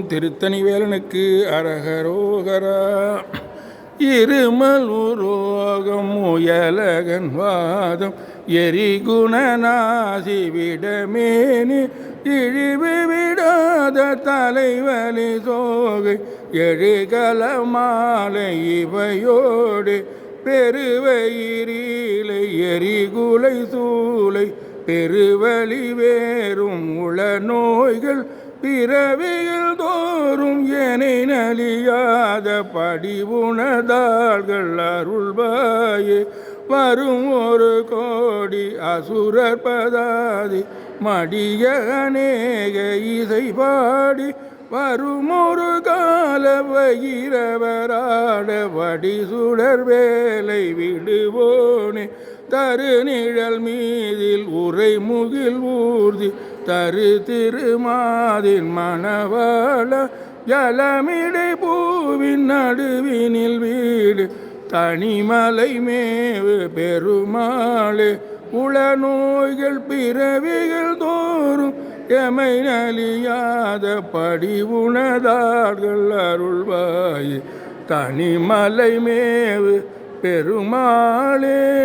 திருத்தணி வேலனுக்கு அரகரோகரா. இருமல் உரோகம் முயலகன் வாதம் எரிகுணநாசி விடமேனி இழிவு விடாத தலைவலி சோகை எழுகல மாலை இவையோடு பெருவயிரிலை எரிகுலை சூளை பெருவழி வேறும் உள நோய்கள் பிறவியில் தோறும் எனை நலியாத படிவுணதாள்கள் அருள்வாயே. வரும் ஒரு கோடி அசுரர் பதாதி மடிய அநேக இசை பாடி வரும் ஒரு கால வயிரவராட வடி சுடர் வேலை விடுவோனே. தரு நிழல் மீதில் உரை முகில் ஊர்தி தரு திருமாதின் மணவாள ஜலமிடை பூவின் நடுவினில் வீடு தனிமலை மேவு பெருமாளே. உள நோய்கள் பிறவிகள் தோறும் எமை நலியாத படிவுணதார்கள் அருள்வாயே. தனிமலை மேவு பெருமாளே.